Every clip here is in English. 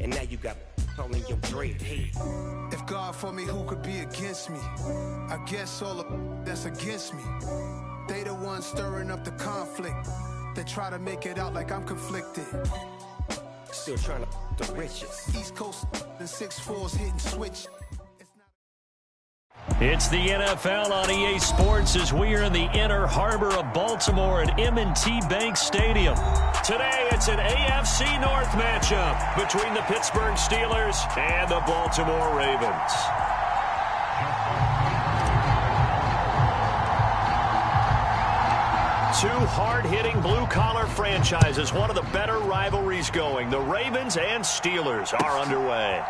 and now you got all in your dread head. If God for me, who could be against me? I guess all the that's against me. They the ones stirring up the conflict. They try to make it out like I'm conflicted. Still trying to the riches. East Coast and 6'4's hitting switch. It's the NFL on EA Sports as we are in the inner harbor of Baltimore at M&T Bank Stadium. Today, it's an AFC North matchup between the Pittsburgh Steelers and the Baltimore Ravens. Two hard-hitting blue-collar franchises, one of the better rivalries going. The Ravens and Steelers are underway.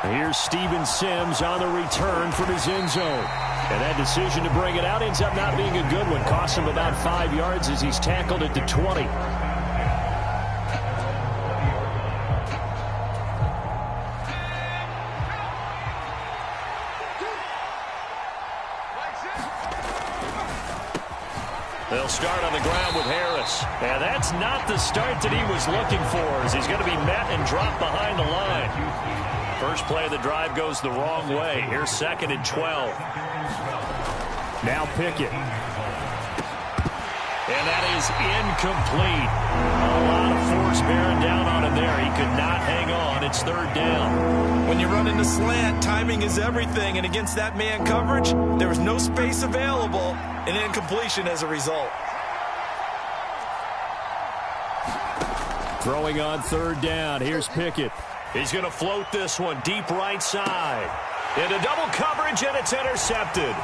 Here's Steven Sims on the return from his end zone. And that decision to bring it out ends up not being a good one. Costs him about 5 yards as he's tackled at the 20. They'll start on the ground with Harris. And that's not the start that he was looking for, as he's going to be met and dropped behind the line. First play of the drive goes the wrong way. Here's 2nd and 12. Now Pickett. And that is incomplete. A lot of force bearing down on him there. He could not hang on. It's 3rd down. When you run into slant, timing is everything. And against that man coverage, there was no space available. An incompletion as a result. Throwing on 3rd down. Here's Pickett. He's going to float this one deep right side. Into double coverage, and it's intercepted.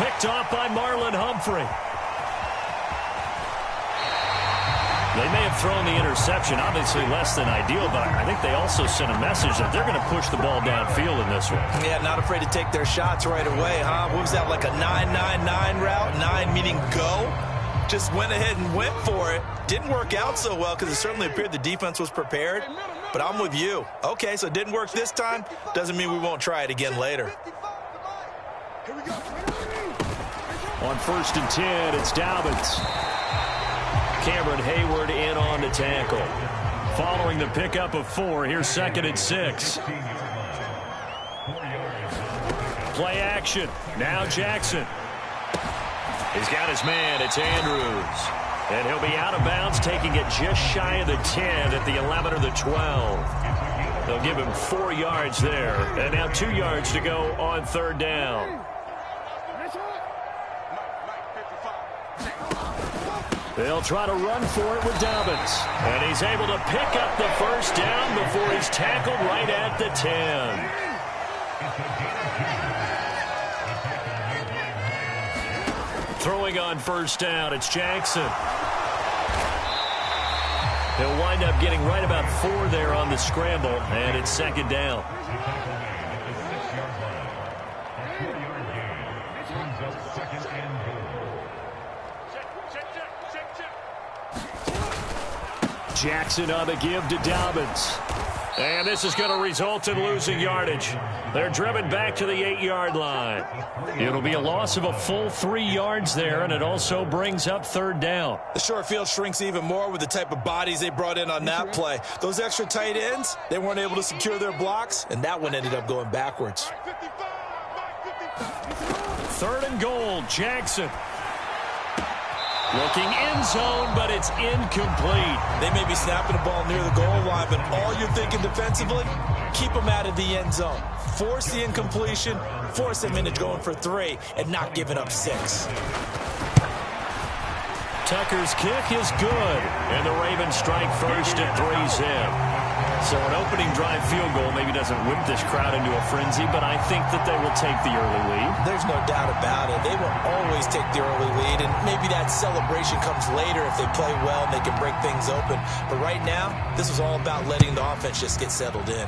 Picked off by Marlon Humphrey. They may have thrown the interception, obviously less than ideal, but I think they also sent a message that they're going to push the ball downfield in this one. Yeah, not afraid to take their shots right away, huh? What was that, like a 9-9-9 route? 9 meaning go? Just went ahead and went for it. Didn't work out so well because it certainly appeared the defense was prepared. But I'm with you. Okay, so it didn't work this time. Doesn't mean we won't try it again later. On 1st and 10, it's Dobbins. Cameron Hayward in on the tackle. Following the pickup of 4, here's 2nd and 6. Play action. Now Jackson. He's got his man. It's Andrews. And he'll be out of bounds, taking it just shy of the 10 at the 11 or the 12. They'll give him 4 yards there. And now 2 yards to go on 3rd down. They'll try to run for it with Dobbins. And he's able to pick up the 1st down before he's tackled right at the 10. Throwing on 1st down, it's Jackson. He'll wind up getting right about 4 there on the scramble, and it's 2nd down. Jackson on the give to Dobbins. And this is going to result in losing yardage. They're driven back to the 8-yard line. It'll be a loss of a full 3 yards there, and it also brings up 3rd down. The short field shrinks even more with the type of bodies they brought in on that play. Those extra tight ends, they weren't able to secure their blocks, and that one ended up going backwards. 3rd and goal, Jackson. Looking end zone, but it's incomplete. They may be snapping the ball near the goal line, but all you're thinking defensively, keep them out of the end zone. Force the incompletion, force them into going for 3, and not giving up 6. Tucker's kick is good, and the Ravens strike first at 3-zip. So an opening drive field goal maybe doesn't whip this crowd into a frenzy, but I think that they will take the early lead. There's no doubt about it. They will always take the early lead, and maybe that celebration comes later if they play well and they can break things open. But right now, this is all about letting the offense just get settled in.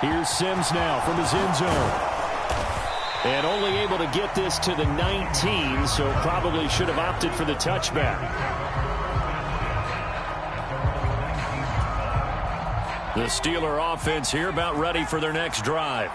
Here's Sims now from his end zone. And only able to get this to the 19, so probably should have opted for the touchback. The Steeler offense here about ready for their next drive.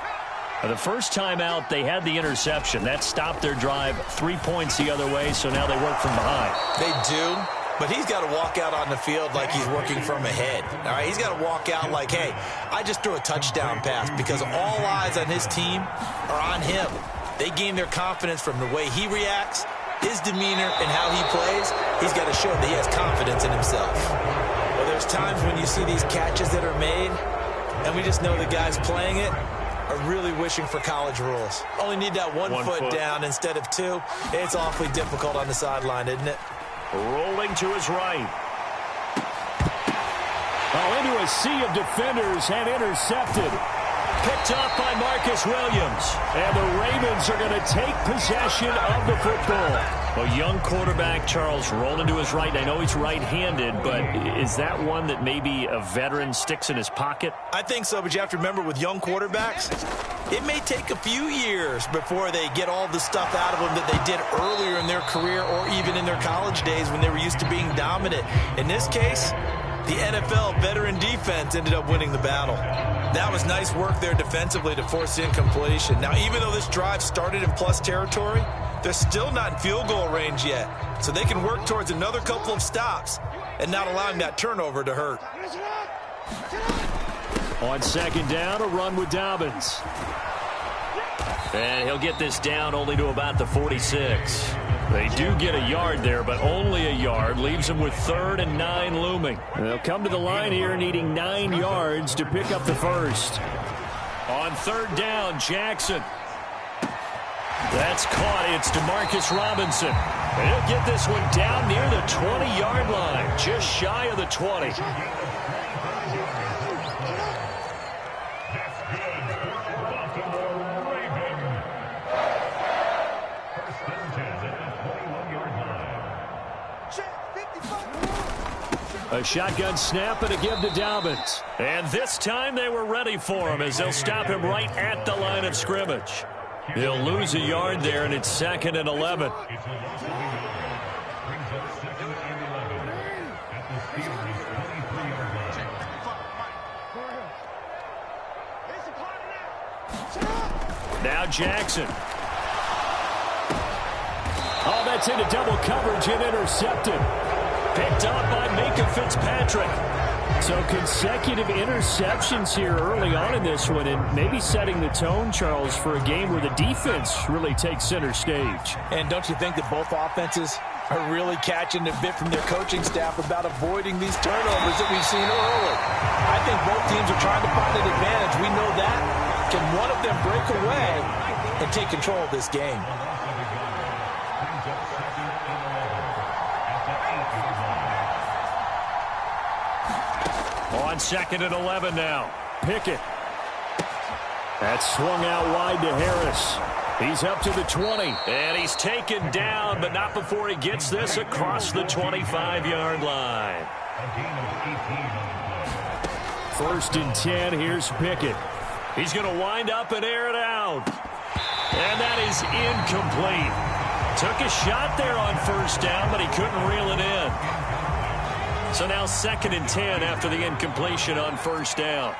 The first time out, they had the interception. That stopped their drive 3 points the other way, so now they work from behind. They do, But he's got to walk out on the field like he's working from ahead. All right, he's got to walk out like, hey, I just threw a touchdown pass, because all eyes on his team are on him. They gain their confidence from the way he reacts, his demeanor, and how he plays. He's got to show that he has confidence in himself. Well, there's times when you see these catches that are made, and we just know the guys playing it are really wishing for college rules. Only need that one foot down instead of two. It's awfully difficult on the sideline, isn't it? Rolling to his right. Oh, into a sea of defenders and intercepted. Picked off by Marcus Williams. And the Ravens are going to take possession of the football. A young quarterback, Charles, rolling to his right. I know he's right-handed, but is that one that maybe a veteran sticks in his pocket? I think so, but you have to remember with young quarterbacks, it may take a few years before they get all the stuff out of them that they did earlier in their career or even in their college days when they were used to being dominant. In this case, the NFL veteran defense ended up winning the battle. That was nice work there defensively to force incompletion. Now, even though this drive started in plus territory, they're still not in field goal range yet. So they can work towards another couple of stops and not allowing that turnover to hurt. On second down, a run with Dobbins. And he'll get this down only to about the 46. They do get a yard there, but only a yard. Leaves them with 3rd and 9 looming. They'll come to the line here needing 9 yards to pick up the first. On 3rd down, Jackson. That's caught. It's DeMarcus Robinson. And he'll get this one down near the 20-yard line, just shy of the 20. A shotgun snap and a give to Dobbins. And this time they were ready for him as they'll stop him right at the line of scrimmage. He'll lose a yard there, and it's 2nd and 11. Now Jackson. Oh, that's into double coverage and intercepted. Picked up by Minka Fitzpatrick. So consecutive interceptions here early on in this one, and maybe setting the tone, Charles, for a game where the defense really takes center stage. And don't you think that both offenses are really catching a bit from their coaching staff about avoiding these turnovers that we've seen early? I think both teams are trying to find an advantage. We know that. Can one of them break away and take control of this game? On 2nd and 11 now. Pickett. That's swung out wide to Harris. He's up to the 20. And he's taken down, but not before he gets this across the 25-yard line. 1st and 10. Here's Pickett. He's going to wind up and air it out. And that is incomplete. Took a shot there on 1st down, but he couldn't reel it in. So now 2nd and 10 after the incompletion on 1st down.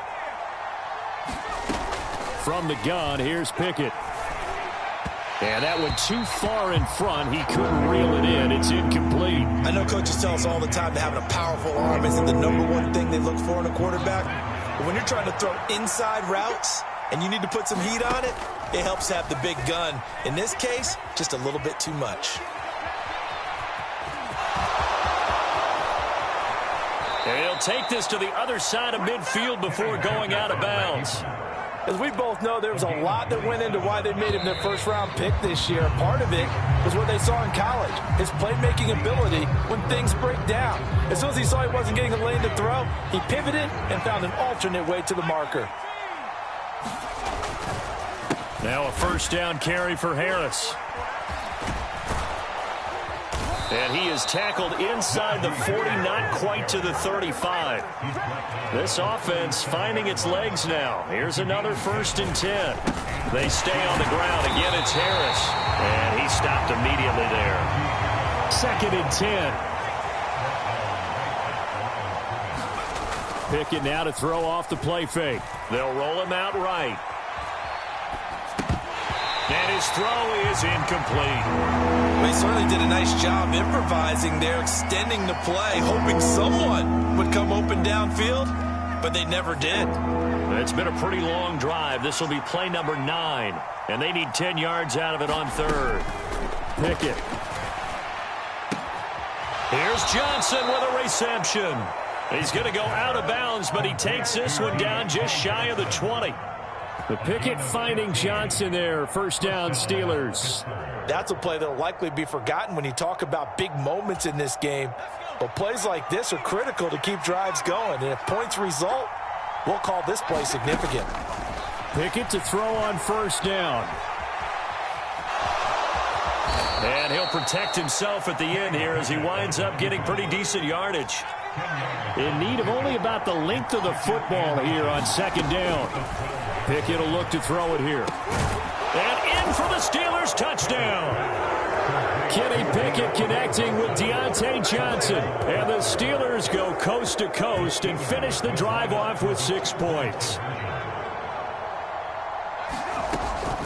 From the gun, here's Pickett. And that went too far in front. He couldn't reel it in. It's incomplete. I know coaches tell us all the time that having a powerful arm isn't the #1 thing they look for in a quarterback. But when you're trying to throw inside routes and you need to put some heat on it, it helps have the big gun. In this case, just a little bit too much. He'll take this to the other side of midfield before going out of bounds. As we both know, there was a lot that went into why they made him their first-round pick this year. Part of it was what they saw in college, his playmaking ability when things break down. As soon as he saw he wasn't getting a lane to throw, he pivoted and found an alternate way to the marker. Now a 1st down carry for Harris. And he is tackled inside the 40, not quite to the 35. This offense finding its legs now. Here's another 1st and 10. They stay on the ground. Again, it's Harris. And he stopped immediately there. 2nd and 10. Pickett now to throw off the play fake. They'll roll him out right. And his throw is incomplete. Well, he certainly did a nice job improvising there, extending the play, hoping someone would come open downfield, but they never did. It's been a pretty long drive. This will be play number 9, and they need 10 yards out of it on third. Pickett. Here's Johnson with a reception. He's going to go out of bounds, but he takes this one down just shy of the 20. The Pickett finding Johnson there. First down, Steelers. That's a play that will likely be forgotten when you talk about big moments in this game. But plays like this are critical to keep drives going. And if points result, we'll call this play significant. Pickett to throw on first down. And he'll protect himself at the end here as he winds up getting pretty decent yardage. In need of only about the length of the football here on second down. Pickett will look to throw it here. And in for the Steelers touchdown. Kenny Pickett connecting with Deontay Johnson. And the Steelers go coast to coast and finish the drive off with 6 points.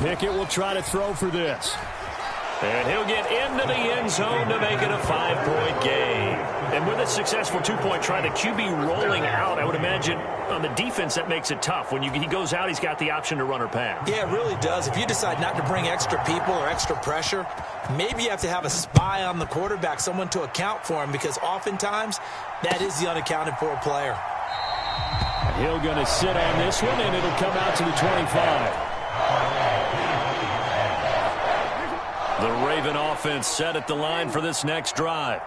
Pickett will try to throw for this. And he'll get into the end zone to make it a 5-point game. And with a successful 2-point try, the QB rolling out, I would imagine on the defense that makes it tough. When he goes out, he's got the option to run or pass. Yeah, it really does. If you decide not to bring extra people or extra pressure, maybe you have to have a spy on the quarterback, someone to account for him, because oftentimes that is the unaccounted for player. Hill going to sit on this one, and it'll come out to the 25. The Raven offense set at the line for this next drive.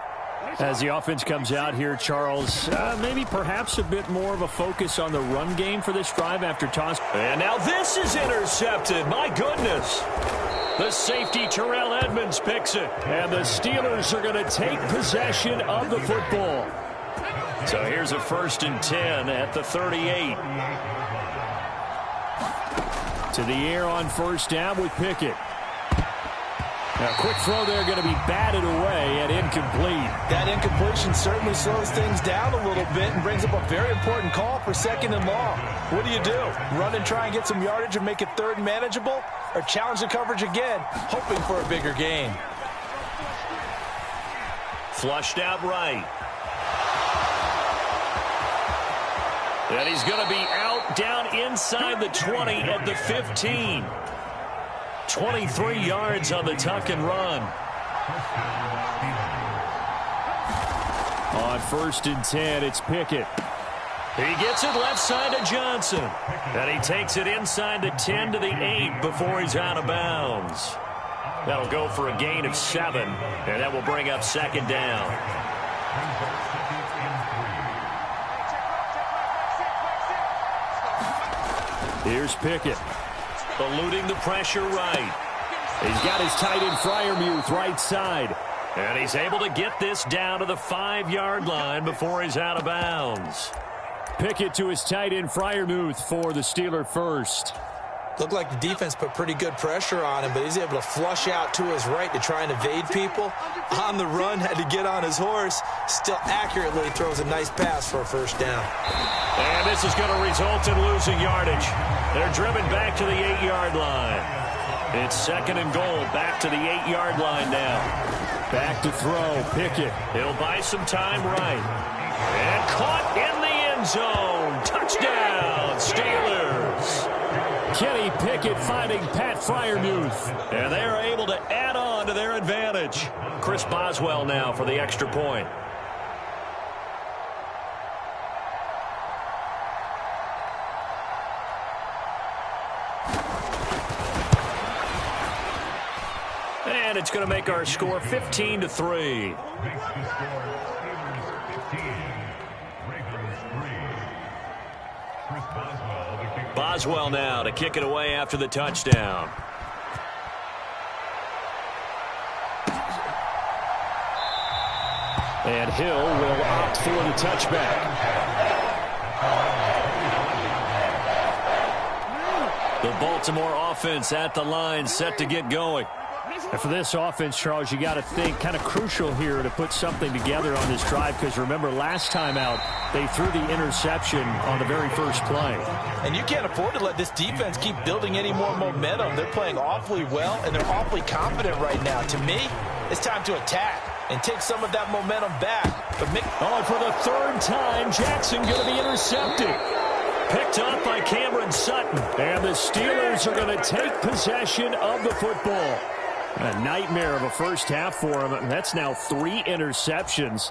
As the offense comes out here, Charles, maybe perhaps a bit more of a focus on the run game for this drive after toss. And now this is intercepted. My goodness. The safety, Terrell Edmonds, picks it. And the Steelers are going to take possession of the football. So here's a 1st and 10 at the 38. To the air on first down with Pickett. Now, a quick throw there going to be batted away and incomplete. That incompletion certainly slows things down a little bit and brings up a very important call for 2nd and long. What do? Run and try and get some yardage and make it 3rd and manageable? Or challenge the coverage again, hoping for a bigger gain? Flushed out right. And he's going to be out down inside the 20 at the 15. 23 yards on the tuck and run. On 1st and 10, it's Pickett. He gets it left side to Johnson. And he takes it inside the 10 to the 8 before he's out of bounds. That'll go for a gain of 7, and that will bring up 2nd down. Here's Pickett. Eluding the pressure right. He's got his tight end Freiermuth right side. And he's able to get this down to the 5-yard line before he's out of bounds. Pickett to his tight end Freiermuth for the Steeler first. Looked like the defense put pretty good pressure on him, but he's able to flush out to his right to try and evade people. On the run, had to get on his horse. Still accurately throws a nice pass for a 1st down. And this is going to result in losing yardage. They're driven back to the 8-yard line. It's 2nd and goal, back to the 8-yard line now. Back to throw, Pickett. He'll buy some time right. And caught in the end zone. Touchdown, Steelers. Kenny Pickett finding Pat Freiermuth. And they are able to add on to their advantage. Chris Boswell now for the extra point. And it's going to make our score 15-3. Boswell now to kick it away after the touchdown. And Hill will opt for the touchback. The Baltimore offense at the line, set to get going. And for this offense, Charles, you got to think kind of crucial here to put something together on this drive, because remember last time out they threw the interception on the very first play. And you can't afford to let this defense keep building any more momentum. They're playing awfully well, and they're awfully confident right now. To me, it's time to attack and take some of that momentum back. But for the third time, Jackson going to be intercepted. Picked up by Cameron Sutton. And the Steelers are going to take possession of the football. A nightmare of a first half for him. That's now 3 interceptions.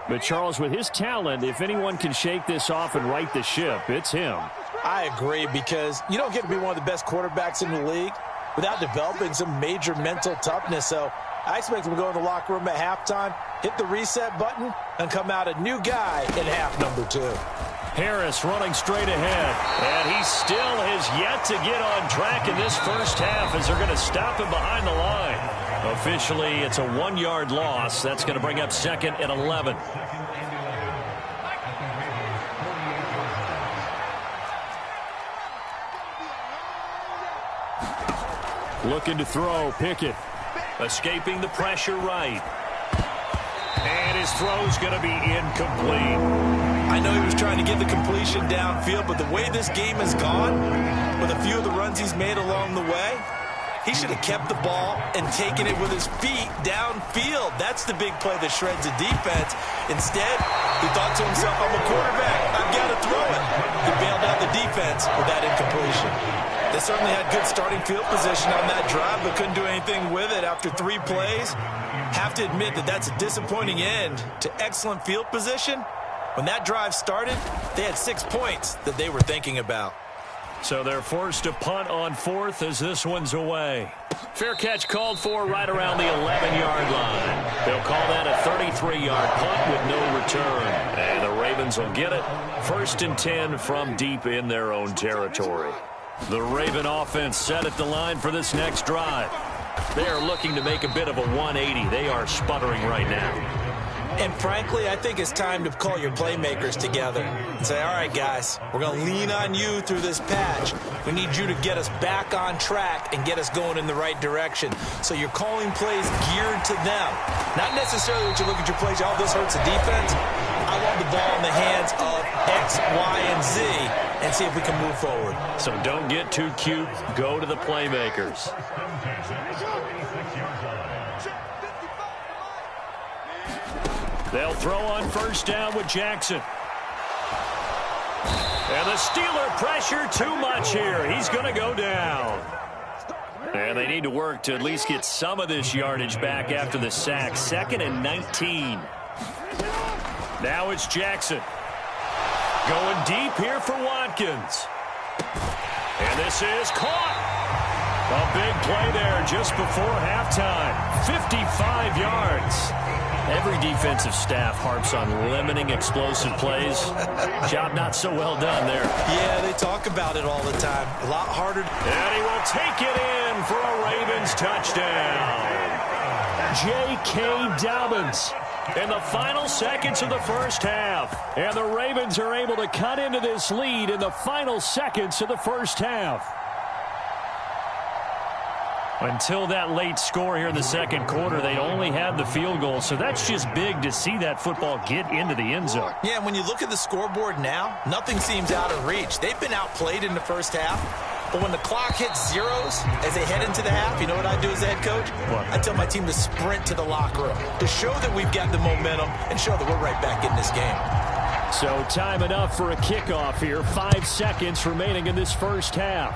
But Charles, with his talent, if anyone can shake this off and right the ship, it's him. I agree, because you don't get to be one of the best quarterbacks in the league without developing some major mental toughness. So I expect him to go in the locker room at halftime, hit the reset button, and come out a new guy in half number 2. Harris running straight ahead, and he still has yet to get on track in this first half as they're going to stop him behind the line. Officially, it's a 1-yard loss. That's going to bring up 2nd and 11. Looking to throw, Pickett. Escaping the pressure right. And his throw's going to be incomplete. I know he was trying to get the completion downfield, but the way this game has gone, with a few of the runs he's made along the way, he should have kept the ball and taken it with his feet downfield. That's the big play that shreds the defense. Instead, he thought to himself, I'm a quarterback, I've got to throw it. He bailed out the defense with that incompletion. They certainly had good starting field position on that drive, but couldn't do anything with it after 3 plays. Have to admit that that's a disappointing end to excellent field position. When that drive started, they had 6 points that they were thinking about. So they're forced to punt on 4th as this one's away. Fair catch called for right around the 11-yard line. They'll call that a 33-yard punt with no return. And the Ravens will get it. 1st and 10 from deep in their own territory. The Raven offense set at the line for this next drive. They are looking to make a bit of a 180. They are sputtering right now. And frankly, I think it's time to call your playmakers together and say, all right, guys, we're going to lean on you through this patch. We need you to get us back on track and get us going in the right direction. So you're calling plays geared to them. Not necessarily that you look at your plays, oh, this hurts the defense. I want the ball in the hands of X, Y, and Z and see if we can move forward. So don't get too cute. Go to the playmakers. They'll throw on 1st down with Jackson. And the Steeler pressure too much here. He's going to go down. And they need to work to at least get some of this yardage back after the sack. 2nd and 19. Now it's Jackson. Going deep here for Watkins. And this is caught. A big play there just before halftime. 55 yards. Every defensive staff harps on limiting explosive plays. Job not so well done there. Yeah, they talk about it all the time. A lot harder. And he will take it in for a Ravens touchdown. J.K. Dobbins in the final seconds of the first half. And the Ravens are able to cut into this lead in the final seconds of the first half. Until that late score here in the second quarter, they only had the field goal. So that's just big to see that football get into the end zone. Yeah, and when you look at the scoreboard now, nothing seems out of reach. They've been outplayed in the first half. But when the clock hits zeros as they head into the half, you know what I do as a head coach? What? I tell my team to sprint to the locker room to show that we've got the momentum and show that we're right back in this game. So time enough for a kickoff here. 5 seconds remaining in this first half.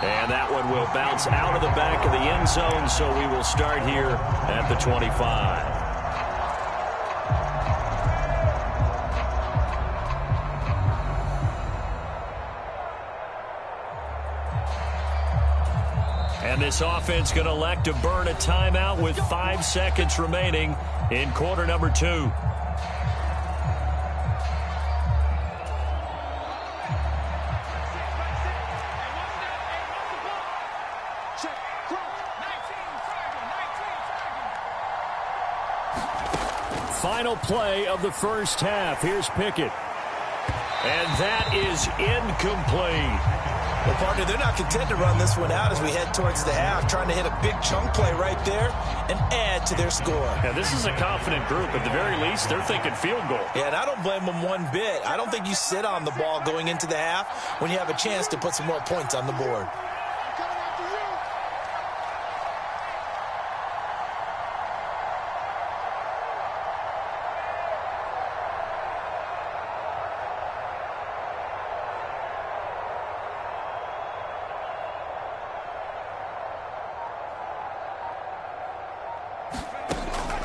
And that one will bounce out of the back of the end zone, so we will start here at the 25. And this offense going to elect to burn a timeout with 5 seconds remaining in quarter number 2. Final play of the first half. Here's Pickett. And that is incomplete. Well, partner, they're not content to run this one out as we head towards the half, trying to hit a big chunk play right there and add to their score. Yeah, this is a confident group. At the very least, they're thinking field goal. Yeah, and I don't blame them one bit. I don't think you sit on the ball going into the half when you have a chance to put some more points on the board.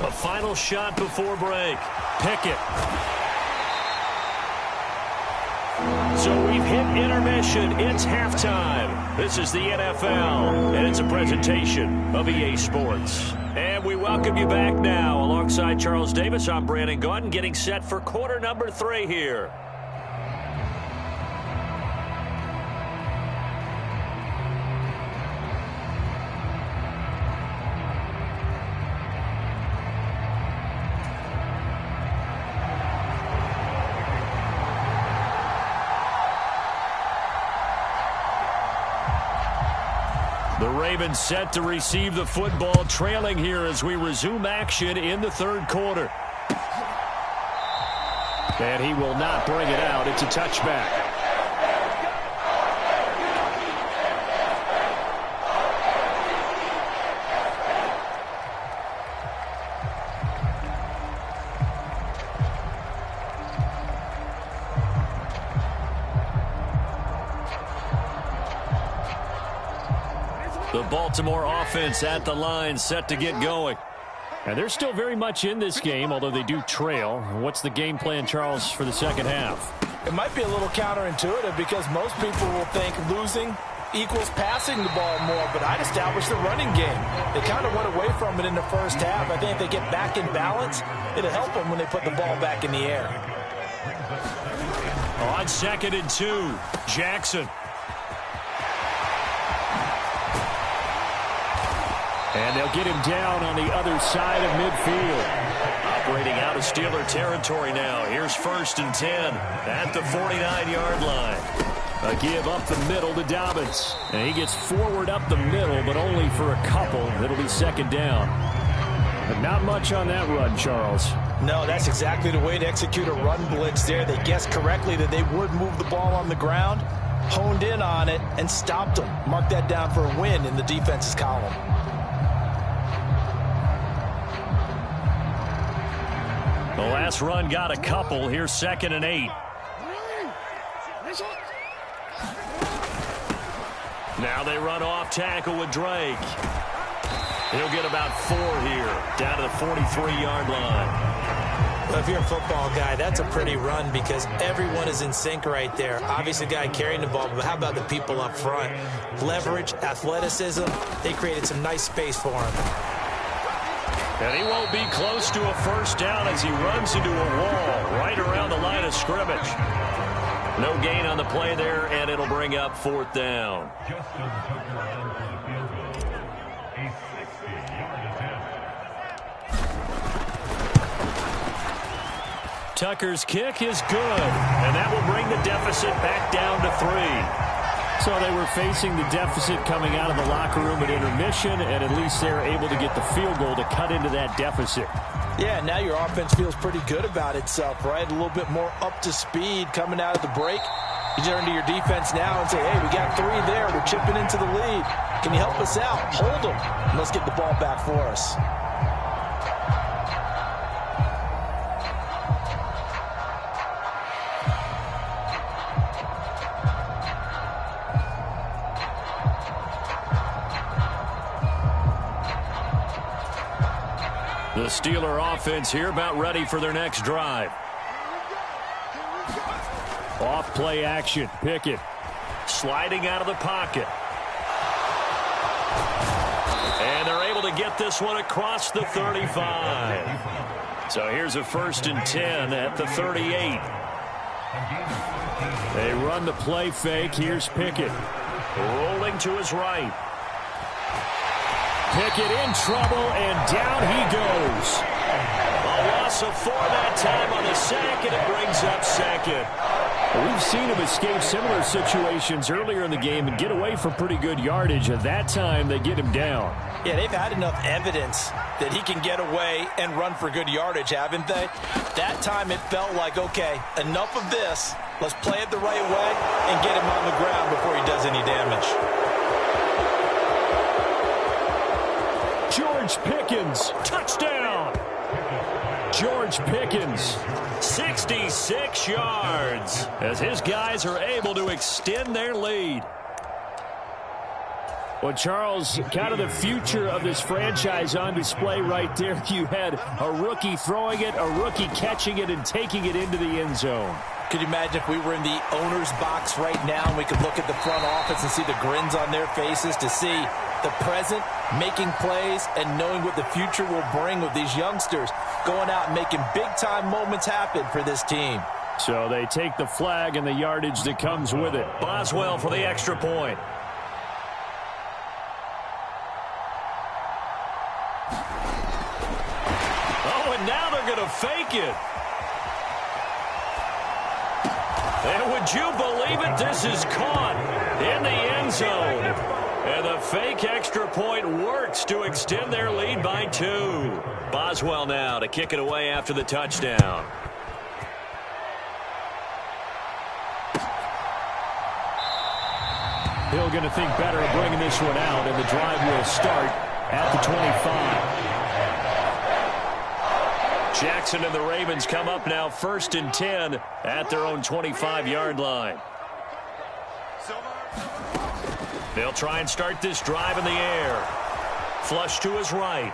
A final shot before break. Pickett. So we've hit intermission. It's halftime. This is the NFL, and it's a presentation of EA Sports. And we welcome you back now. Alongside Charles Davis, I'm Brandon Gaudin, getting set for quarter number 3 here. The Ravens set to receive the football, trailing here as we resume action in the third quarter. And he will not bring it out. It's a touchback. The Baltimore offense at the line, set to get going. And they're still very much in this game, although they do trail. What's the game plan, Charles, for the second half? It might be a little counterintuitive because most people will think losing equals passing the ball more, but I'd establish the running game. They kind of went away from it in the first half. I think if they get back in balance, it'll help them when they put the ball back in the air. On 2nd and 2, Jackson. And they'll get him down on the other side of midfield. Operating out of Steeler territory now. Here's 1st and 10 at the 49-yard line. A give up the middle to Dobbins. And he gets forward up the middle, but only for a couple. It'll be 2nd down. But not much on that run, Charles. No, that's exactly the way to execute a run blitz there. They guessed correctly that they would move the ball on the ground, honed in on it, and stopped them. Mark that down for a win in the defense's column. The last run got a couple. Here's 2nd and 8. Now they run off tackle with Drake. He'll get about 4 here, down to the 43-yard line. Well, if you're a football guy, that's a pretty run because everyone is in sync right there. Obviously, the guy carrying the ball, but how about the people up front? Leverage, athleticism, they created some nice space for him. And he won't be close to a 1st down as he runs into a wall right around the line of scrimmage. No gain on the play there, and it'll bring up 4th down. Tucker's kick is good, and that will bring the deficit back down to 3. So they were facing the deficit coming out of the locker room at intermission, and at least they're able to get the field goal to cut into that deficit. Yeah, now your offense feels pretty good about itself, right? A little bit more up to speed coming out of the break. You turn to your defense now and say, hey, we got 3 there. We're chipping into the lead. Can you help us out? Hold them. And let's get the ball back for us. The Steeler offense here about ready for their next drive. Off play action. Pickett sliding out of the pocket. And they're able to get this one across the 35. So here's a 1st and 10 at the 38. They run the play fake. Here's Pickett rolling to his right. Pickett in trouble, and down he goes. A loss of 4 that time on the sack, and it brings up 2nd. We've seen him escape similar situations earlier in the game and get away for pretty good yardage. At that time, they get him down. Yeah, they've had enough evidence that he can get away and run for good yardage, haven't they? That time it felt like, okay, enough of this. Let's play it the right way and get him on the ground before he does any damage. George Pickens, touchdown! George Pickens, 66 yards, as his guys are able to extend their lead. Well, Charles, kind of the future of this franchise on display right there. You had a rookie throwing it, a rookie catching it, and taking it into the end zone. Could you imagine if we were in the owner's box right now and we could look at the front office and see the grins on their faces to see the present making plays and knowing what the future will bring with these youngsters going out and making big-time moments happen for this team. So they take the flag and the yardage that comes with it. Boswell for the extra point. Oh, and now they're going to fake it. And would you believe it? This is caught in the end zone. And the fake extra point works to extend their lead by 2. Boswell now to kick it away after the touchdown. Hill going to think better of bringing this one out, and the drive will start at the 25. Jackson and the Ravens come up now 1st and 10 at their own 25-yard line. They'll try and start this drive in the air. Flush to his right.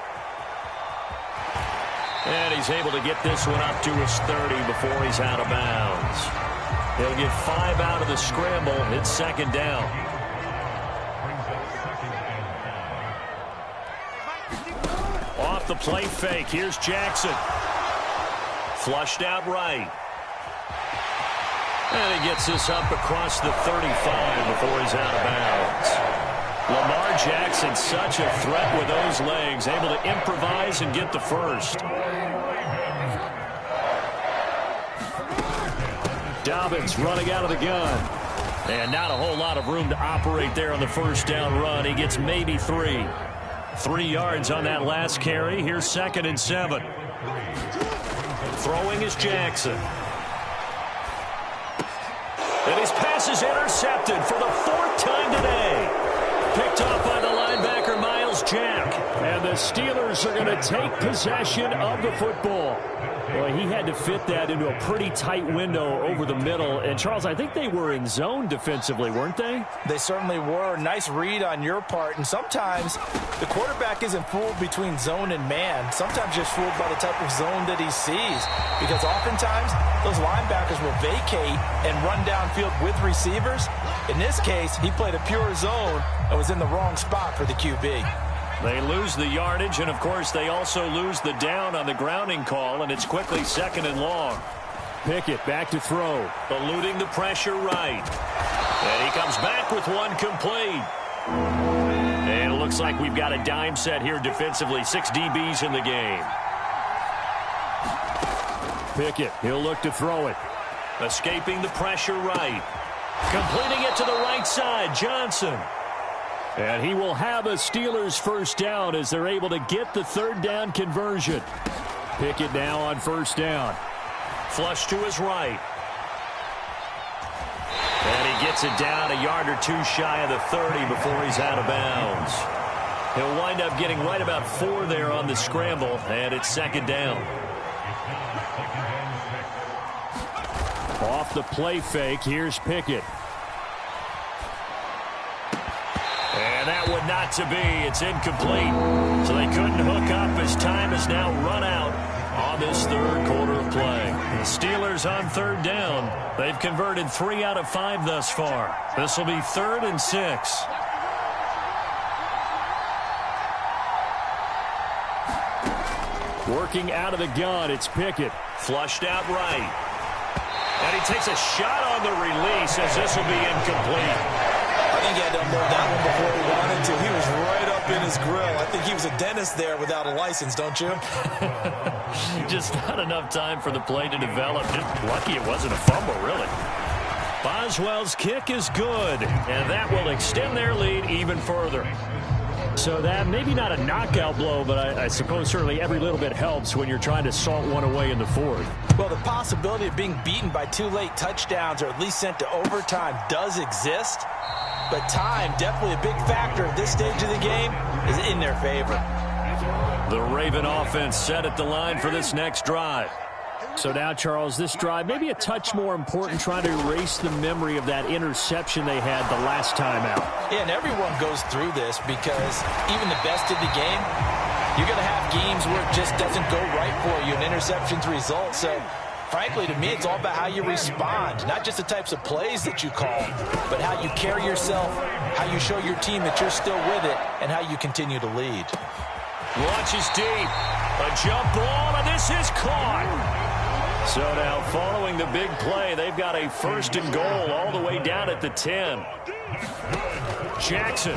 And he's able to get this one up to his 30 before he's out of bounds. He'll get 5 out of the scramble. It's 2nd down. Off the play fake. Here's Jackson. Flushed out right. And he gets this up across the 35 before he's out of bounds. Lamar Jackson, such a threat with those legs, able to improvise and get the first. Dobbins running out of the gun. And not a whole lot of room to operate there on the first down run. He gets maybe 3. 3 yards on that last carry. Here's 2nd and 7. Throwing is Jackson. And his pass is intercepted for the 4th time today. Picked off by the linebacker, Miles Jack. And the Steelers are going to take possession of the football. Boy, he had to fit that into a pretty tight window over the middle. And, Charles, I think they were in zone defensively, weren't they? They certainly were. Nice read on your part. And sometimes the quarterback isn't fooled between zone and man. Sometimes just fooled by the type of zone that he sees. Because oftentimes those linebackers will vacate and run downfield with receivers. In this case, he played a pure zone and was in the wrong spot for the QB. They lose the yardage, and, of course, they also lose the down on the grounding call, and it's quickly 2nd and long. Pickett back to throw. Eluding the pressure right. And he comes back with one complete. And it looks like we've got a dime set here defensively. 6 DBs in the game. Pickett, he'll look to throw it. Escaping the pressure right. Completing it to the right side, Johnson. And he will have a Steelers first down as they're able to get the 3rd down conversion. Pickett now on 1st down. Flush to his right. And he gets it down a yard or 2 shy of the 30 before he's out of bounds. He'll wind up getting right about 4 there on the scramble, and it's 2nd down. Off the play fake, here's Pickett. And that one not to be. It's incomplete. So they couldn't hook up as time has now run out on this 3rd quarter of play. The Steelers on 3rd down. They've converted 3 out of 5 thus far. This will be 3rd and 6. Working out of the gun, it's Pickett. Flushed out right. And he takes a shot on the release as this will be incomplete. I think he had to unload that one before he wanted to. He was right up in his grill. I think he was a dentist there without a license, don't you? Just not enough time for the play to develop. Just lucky it wasn't a fumble, really. Boswell's kick is good, and that will extend their lead even further. So that maybe not a knockout blow, but I suppose certainly every little bit helps when you're trying to salt one away in the fourth. Well, the possibility of being beaten by 2 late touchdowns or at least sent to overtime does exist, but time, definitely a big factor at this stage of the game, is in their favor. The Raven offense set at the line for this next drive. So now, Charles, this drive maybe a touch more important, trying to erase the memory of that interception they had the last time out. Yeah, and everyone goes through this because even the best of the game, you're going to have games where it just doesn't go right for you, and interceptions result. So, frankly, to me, it's all about how you respond, not just the types of plays that you call, but how you carry yourself, how you show your team that you're still with it, and how you continue to lead. Launches deep. A jump ball, and this is caught. So now, following the big play, they've got a 1st and goal all the way down at the 10. Jackson.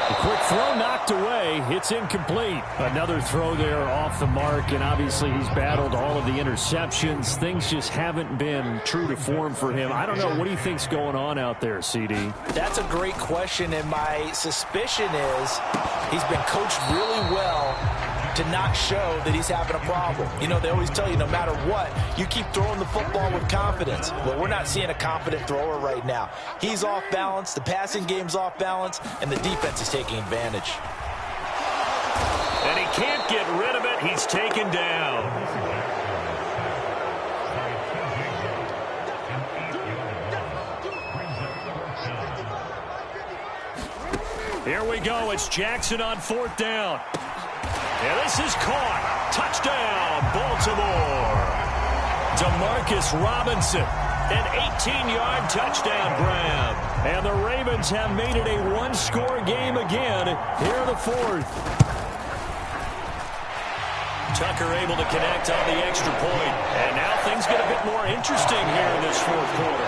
A quick throw knocked away. It's incomplete. Another throw there off the mark, and obviously he's battled all of the interceptions. Things just haven't been true to form for him. I don't know. What do you think's going on out there, CD? That's a great question, and my suspicion is he's been coached really well to not show that he's having a problem. You know, they always tell you no matter what, you keep throwing the football with confidence. Well, we're not seeing a confident thrower right now. He's off balance, the passing game's off balance, and the defense is taking advantage. And he can't get rid of it. He's taken down. Here we go. It's Jackson on 4th down. And this is caught. Touchdown, Baltimore. Demarcus Robinson, an 18-yard touchdown grab. And the Ravens have made it a 1-score game again here in the 4th. Tucker able to connect on the extra point. And now things get a bit more interesting here in this 4th quarter.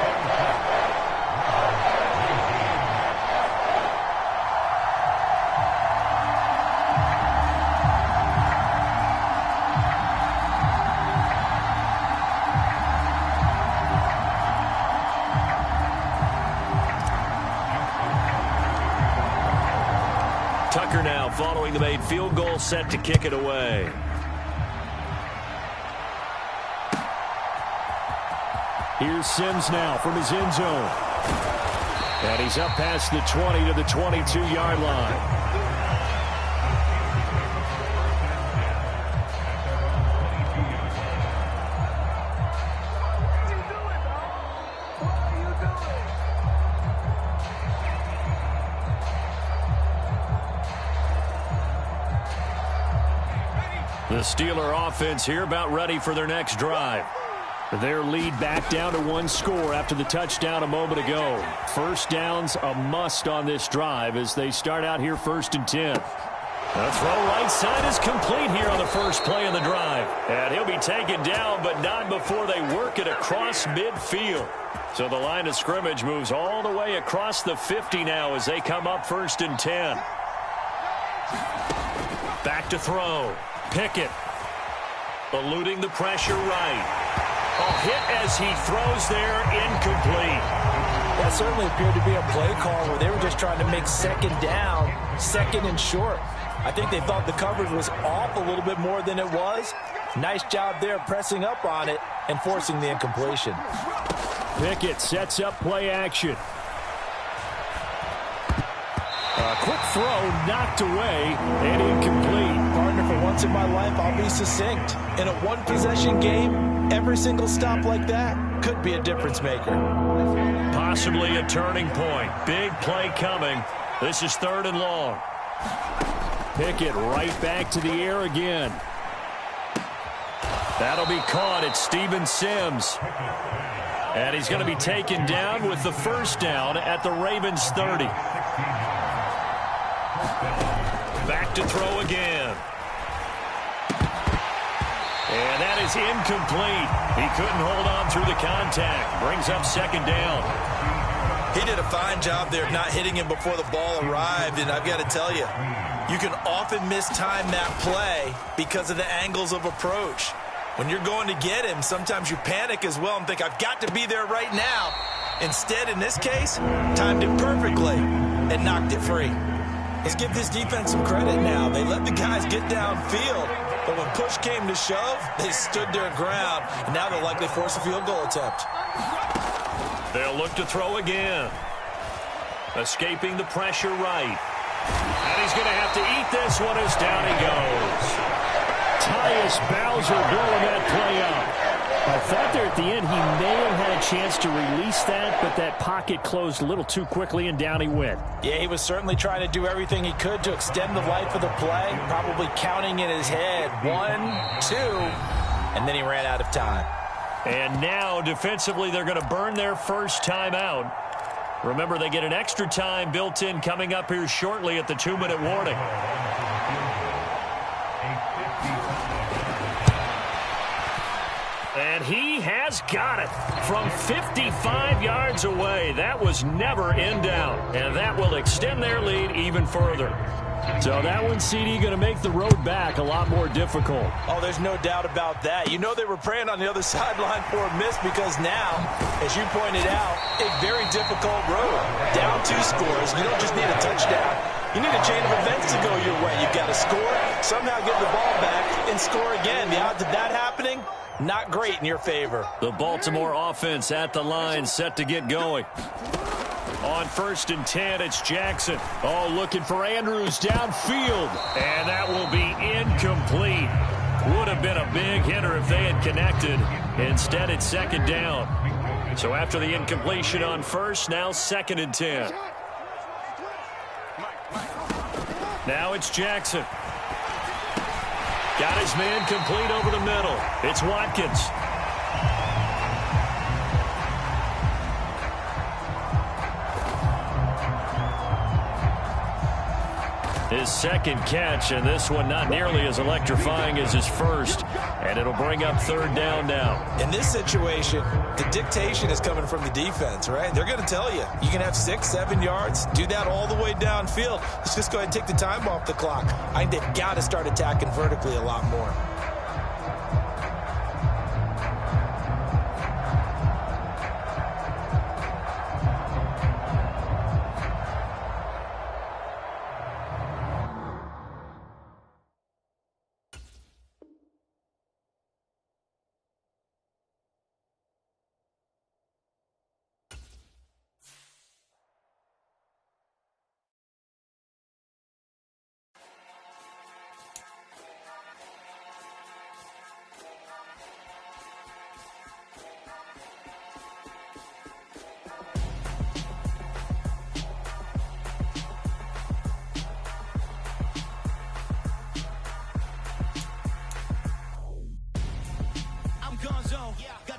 Tucker now following the made field goal, set to kick it away. Here's Sims now from his end zone. And he's up past the 20 to the 22-yard line. The Steeler offense here about ready for their next drive. Their lead back down to 1 score after the touchdown a moment ago. 1st down's a must on this drive as they start out here 1st and 10. The throw right side is complete here on the first play of the drive. And he'll be taken down, but not before they work it across midfield. So the line of scrimmage moves all the way across the 50 now as they come up 1st and 10. Back to throw. Pickett eluding the pressure right. A hit as he throws there, incomplete. That certainly appeared to be a play call where they were just trying to make 2nd down, 2nd and short. I think they thought the coverage was off a little bit more than it was. Nice job there pressing up on it and forcing the incompletion. Pickett sets up play action. A quick throw knocked away and incomplete. Partner, for once in my life, I'll be succinct. In a 1-possession game, every single stop like that could be a difference maker. Possibly a turning point. Big play coming. This is 3rd and long. Pickett right back to the air again. That'll be caught. It's Steven Sims. And he's going to be taken down with the 1st down at the Ravens 30. Back to throw again. And that is incomplete. He couldn't hold on through the contact. Brings up 2nd down. He did a fine job there of not hitting him before the ball arrived, and I've got to tell you, you can often mistime that play because of the angles of approach. When you're going to get him, sometimes you panic as well and think, I've got to be there right now. Instead, in this case, timed it perfectly and knocked it free. Let's give this defense some credit now. They let the guys get downfield, but when push came to shove, they stood their ground, and now they'll likely force a field goal attempt. They'll look to throw again. Escaping the pressure right. And he's going to have to eat this one as down he goes. Tyus Bowser blowing that play up. I thought there at the end he may have had a chance to release that, but that pocket closed a little too quickly and down he went. Yeah, he was certainly trying to do everything he could to extend the life of the play, probably counting in his head 1, 2, and then he ran out of time. And now defensively they're going to burn their first timeout. Remember, they get an extra time built in coming up here shortly at the 2-minute warning. And he has got it from 55 yards away. That was never in doubt, and that will extend their lead even further. So that one, CD, going to make the road back a lot more difficult. Oh, there's no doubt about that. You know they were praying on the other sideline for a miss because now, as you pointed out, a very difficult road. Down 2 scores. You don't just need a touchdown. You need a chain of events to go your way. You've got to score, somehow get the ball back, and score again. The odds of that happening, not great in your favor. The Baltimore offense at the line, set to get going. On 1st and 10, it's Jackson. Oh, looking for Andrews downfield. And that will be incomplete. Would have been a big hitter if they had connected. Instead, it's 2nd down. So after the incompletion on 1st, now 2nd and 10. Now it's Jackson. Got his man complete over the middle. It's Watkins. His 2nd catch, and this one not nearly as electrifying as his first. And it'll bring up 3rd down now. In this situation, the dictation is coming from the defense, right? They're going to tell you, you can have 6, 7 yards, do that all the way downfield. Let's just go ahead and take the time off the clock. I think they've got to start attacking vertically a lot more.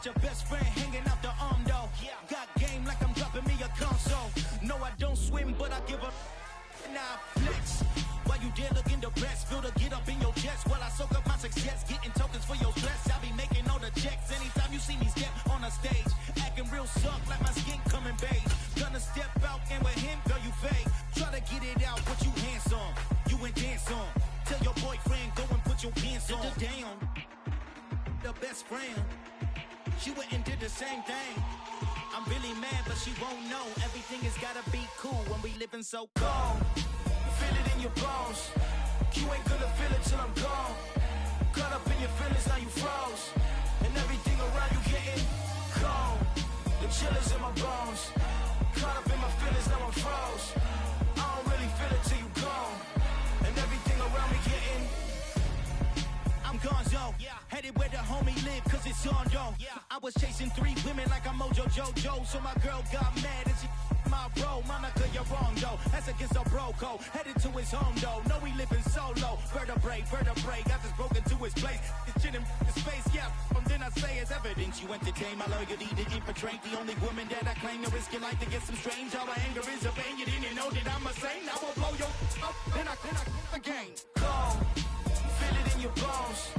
Your best friend hanging out the arm though. Got game like I'm dropping me a console. No, I don't swim, but I give a now flex. While you there looking depressed, feel the get up in your chest. While I soak up my success, getting tokens for your stress. I'll be making all the checks anytime you see me step on a stage. Acting real suck like my skin coming beige. Gonna step out and with him, girl, you fake. Try to get it out, but you handsome. You ain't dance on. Tell your boyfriend, go and put your pants on. Down. The best friend. She went and did the same thing. I'm really mad, but she won't know. Everything has gotta be cool when we living so cold. Feel it in your bones. You ain't gonna feel it till I'm gone. Caught up in your feelings, now you froze. And everything around you getting cold. The chillers in my bones. Caught up in my feelings, now I'm froze. I don't really feel it till you gone. And everything around me getting I'm gonzo, headed where the homie live, cause it's on though. I was chasing 3 women like I'm Mojo Jojo, so my girl got mad and she my bro. Monica, you're wrong though, that's against a bro code. Headed to his home though, no we living solo. Vertebrae, got this broken to his place. It's chin in his face, from then I say it's evidence. You entertain my loyalty to infiltrate. The only woman that I claim to risk your life to get some strange. All my anger is a pain, you didn't know that I'm a saint. I will blow your up, then I again. Cold. Feel it in your bones.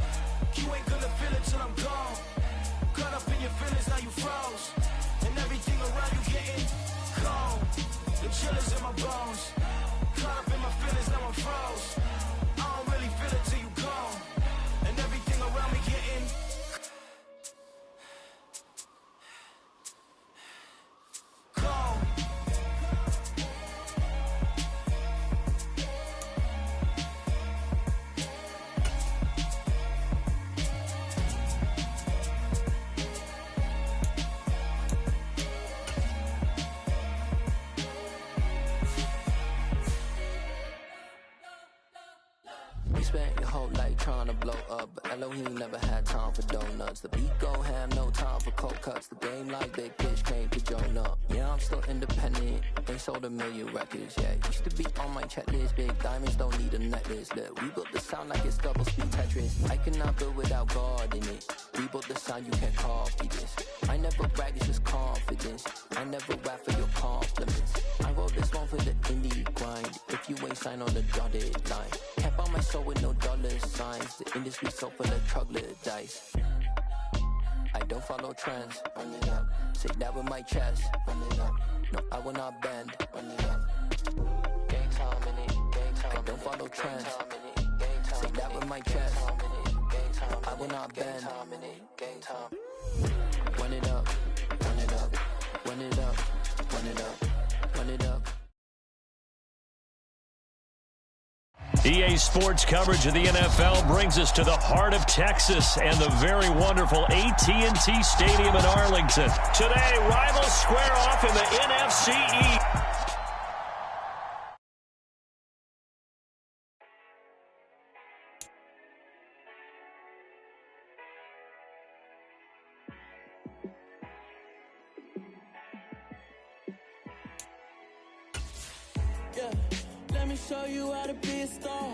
You ain't gonna feel it till I'm gone. Caught up in your feelings, now you froze. And everything around you getting cold. The chillers in my bones. Caught up in my feelings, now I'm froze. I don't really feel it till you gone. And everything around me getting trying to blow up, but Elohim never had time for donuts. The beat go ham, no time for cold cuts. The game like Big Fish came to Jonah. Yeah, I'm still independent, ain't sold a million records yet. Used to be on my checklist, big diamonds don't need a necklace. Look, we built the sound like it's double speed Tetris. I cannot build without God in it. We built the sound, you can't copy this. I never brag, it's just confidence. I never rap for your compliments. I wrote this one for the indie grind. If you ain't signed on the dotted line, can't buy my soul with no dollar signs. The industry so full of troglodytes. I don't follow trends. Run it up. Say that with my chest. Run it up. No, I will not bend. Run it up. Gang time in it. Gang time. I don't follow trends. Say that with my chest. I will not bend. Gang time. Run it up. Run it up. Run it up. Run it up. Run it up. EA Sports coverage of the NFL brings us to the heart of Texas and the very wonderful AT&T Stadium in Arlington. Today, rivals square off in the NFC East. Yeah. Let me show you how to be a star.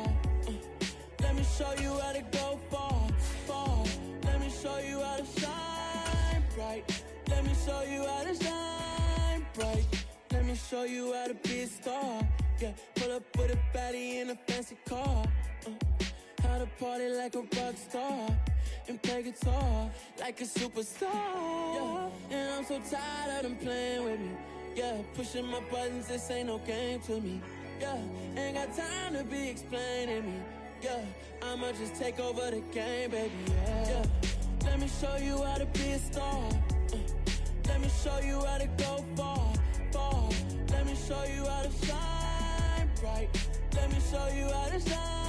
Let me show you how to go far, far. Let me show you how to shine bright. Let me show you how to shine bright. Let me show you how to be a star. Yeah, pull up with a baddie in a fancy car. How to party like a rock star and play guitar like a superstar. Yeah, and I'm so tired of them playing with me. Yeah, pushing my buttons, this ain't no game to me. Yeah, ain't got time to be explaining me. Yeah, I'ma just take over the game, baby. Yeah, let me show you how to be a star. Let me show you how to go far, far. Let me show you how to shine bright. Let me show you how to shine.